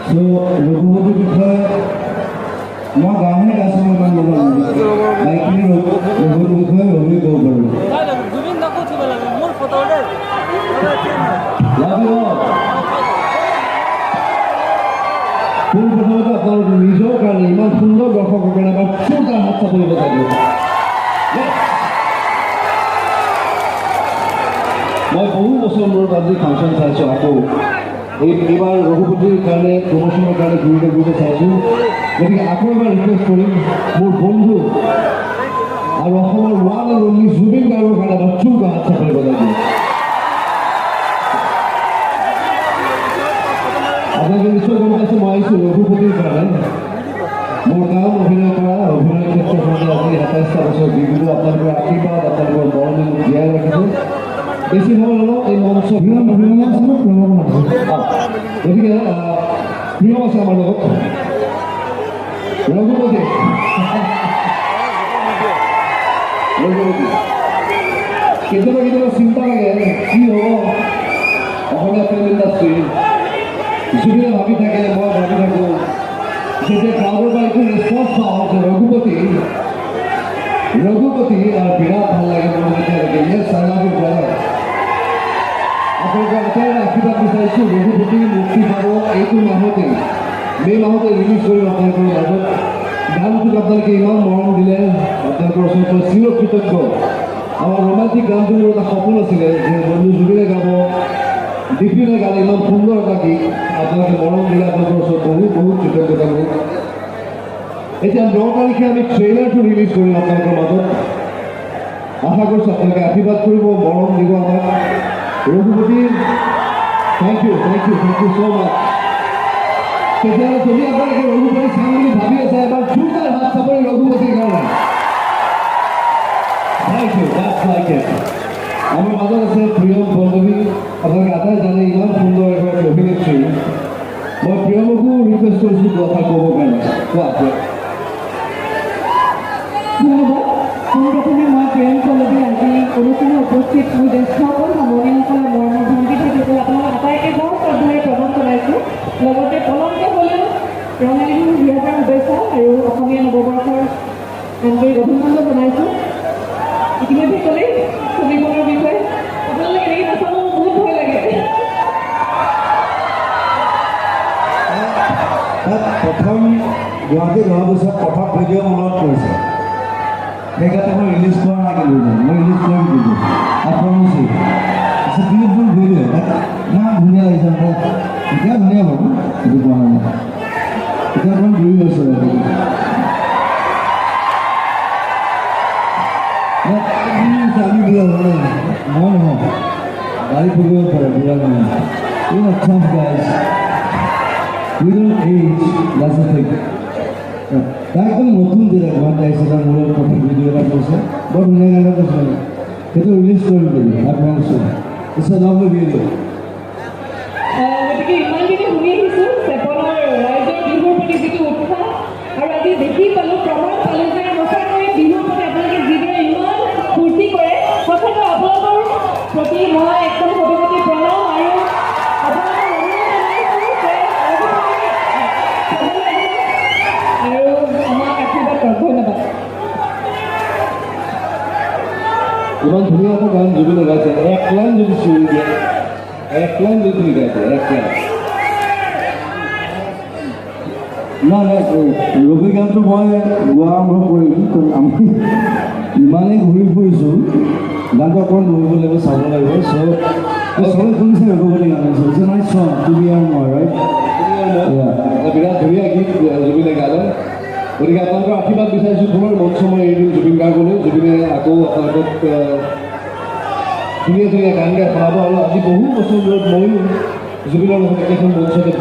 So, ৰঘুপতিৰ বিষয়ে মই গানহে গাইছোঁ মই ইমান ল'ব নোৱাৰিছোঁ বাকীখিনি ৰঘুপতিৰ বিষয়ে ৰঘুৱে ক'ব পাৰোঁ পোনপ্ৰথমতে আপোনালোক নিজৰ কাৰণে ইমান সুন্দৰ দৰ্শকৰ কাৰণে এবাৰ চোৰদাৰ হাত চাপৰি বজাই মই বহু বছৰ মূৰত আজি ফাংচন চাইছোঁ আকৌ এইবাৰ ৰঘুপতিৰ কাৰণে প্ৰমোশ্যনৰ কাৰণে ঘূৰিতে চাইছোঁ গতিকে আকৌ এবাৰ ৰিকুৱেষ্ট কৰিম মোৰ বন্ধু আৰু অসমৰ ওৱান এণ্ড অনলি জুবিন গাৰ্গৰ কাৰণে এবাৰ চোৰদাৰ হাত চাপৰি বজাই দিওঁ আপোনালোকে নিশ্চয় গম পাইছে মই আহিছোঁ ৰঘুপতিৰ কাৰণে মোৰ কাম অভিনয় কৰা অভিনয় ক্ষেত্ৰখনতে আজি ২৭টা বছৰ বিহুটো আপোনালোকৰ আশীৰ্বাদ আপোনালোকৰ মৰমে মোক জীয়াই ৰাখিছোঁ বেছি সময় নলওঁ এই মঞ্চ প্ৰিয়ম আছে মোৰ প্ৰিয়ম আছে গতিকে প্ৰিয়ম আছে আমাৰ লগত ৰঘুপতি কেতিয়াবা চিন্তা লাগে কি হ'ব অসমীয়া ফিল্ম ইণ্ডাষ্ট্ৰী জুবিনে ভাবি থাকে মই ভাবি থাকোঁ যেতিয়া ক্ৰাউডৰ পৰা একো ৰেছপন্স পাওঁ যে ৰঘুপতি আৰু বিৰাট ভাল লাগে মোৰ তেতিয়ালৈকে yes I love you brother আপোনালোকৰ এটাই আশীৰ্বাদ বিচাৰিছোঁ ৰঘুপতি মুক্তি পাব এইটো মাহতে মে' মাহতে ৰিলিজ কৰিম আপোনালোকৰ মাজত গানটোক আপোনালোকে ইমান মৰম দিলে আপোনালোকৰ ওচৰত চিৰ কৃতজ্ঞ আমাৰ ৰোমান্টিক গানটো মোৰ এটা সপোন আছিলে যে বন্ধু জুবিনে গাব দীপিনে গালে ইমান সুন্দৰ এটা গীত আপোনালোকে মৰম দিলে আপোনালোকৰ ওচৰত বহুত কৃতজ্ঞতা মোক এতিয়া ৯ তাৰিখে আমি ট্ৰেইলাৰটো ৰিলিজ কৰিম আপোনালোকৰ মাজত আশা কৰিছোঁ আপোনালোকে আশীৰ্বাদ কৰিব মৰম দিব আমাক ৰঘুপতি থেংক ইউ ছ' মাছ তেতিয়াহ'লে যদি আপোনালোকে ৰঘুপতি চাম বুলি ভাবি আছে এবাৰ জোৰদাৰ হাত চাপৰি ৰঘুপতিৰ কাৰণে thank you that's like it আমাৰ মাজত আছে প্ৰিয়ম পল্লৱী আপোনালোকে আটাই জানে ইমান সুন্দৰ এগৰাকী অভিনেত্ৰী মই প্ৰিয়মকো ৰিকুৱেষ্ট কৰিছোঁ কথা ক'বৰ কাৰণে কোৱা ধন্যবাদ পোনপ্ৰথমে মই প্ৰিয়ম পল্লৱী আজি অনুষ্ঠানত উপস্থিত মোৰ জ্যেষ্ঠসকল সমনীয়াসকলৰ মৰমৰ ভংগী থাকিবলৈ আপোনালোক আটাইকে বহুত শ্ৰদ্ধাৰে প্ৰদান জনাইছোঁ লগতে পলমকৈ হ'লেও ৰঙালী বিহু বৃহত্তৰ শুভেচ্ছা আৰু অসমীয়া নৱবৰ্ষৰ আন্তৰিক অভিনন্দন জনাইছোঁ ইতিমধ্যে ক'লেই ছবিখনৰ বিষয়ে আপোনালোকে এনেকৈ নাচাব মোৰ বহুত ভয় লাগে প্ৰথম গুৱাহাটীত হোৱাৰ পিছত প্ৰথম ভিডিঅ' মনত পৰিছে সেইকাৰণে মই ৰিলিজ কৰা নাই কিন্তু মই ৰিলিজ কৰিম কিন্তু প্ৰমিছ বিউটিফুল ভিডিঅ' ইমান ধুনীয়া লাগিছে এতিয়া ধুনীয়া হ'ব সেইটো কোৱা নাই এতিয়া অকণমান ঘূৰি গৈছে আমি বুঢ়া হোৱা নাই মই নহয় গাড়ী ফুৰিব পাৰে বুঢ়া নহয় tough guys we don't age that's the thing একদম নতুন দিলে গুৱাহাটী আহিছে তাৰ মূলত প্ৰথম ভিডিঅ' এটা কৰিছে বৰ ধুনীয়া গান এটা কৈছে সেইটো ৰিলিজ কৰিম বুলি আপোনালোকে ইটছ এ লাভলি ভিডিঅ' গতিকে ইমানখিনি শুনি আহিছোঁ চেপনৰ ৰাইজৰ বিহুৰ প্ৰতি যিটো উৎসাহ আৰু আজি দেখি পালোঁ প্ৰমাণ পালোঁ যে সঁচাকৈ বিহুৰ প্ৰতি আপোনালোকে যিদৰে ইমান ফূৰ্তি কৰে সঁচাকৈ আপোনালোকৰ প্ৰতি মই একদম সদুপতি প্ৰণাম আৰু আপোনালোকৰ আৰু আমাক আশীৰ্বাদ কৰক ধন্যবাদ ইমান ধুনীয়া এটা গান জুবিনে গাইছে এক লাইন যদি চিঞৰি দিয়ে এক লাইন যদি তুমি গাইছে এক লাইন নাই ৰবি গানটো মই গোৱা আৰম্ভ কৰিলোঁ আমি ইমানেই ঘূৰি ফুৰিছোঁ গানটো অকণমান ধৰিব লাগিব চাব লাগিব চবে শুনিছে ৰঘুপতি গান হৈছে নাই চোৱা তুমি আৰু মই ৰাইট বিৰাট ধুনীয়া গীত জুবিনে গালে গতিকে আপোনালোকৰ আশীৰ্বাদ বিচাৰিছোঁ পুনৰ মঞ্চ মই এৰি দিম জুবিন গাৰ্গলৈ জুবিনে আকৌ আপোনালোকক ধুনীয়া গান গাই শুনাব আৰু আজি বহু বছৰ মূৰত ময়ো জুবিনৰ লগত একেখন মঞ্চতে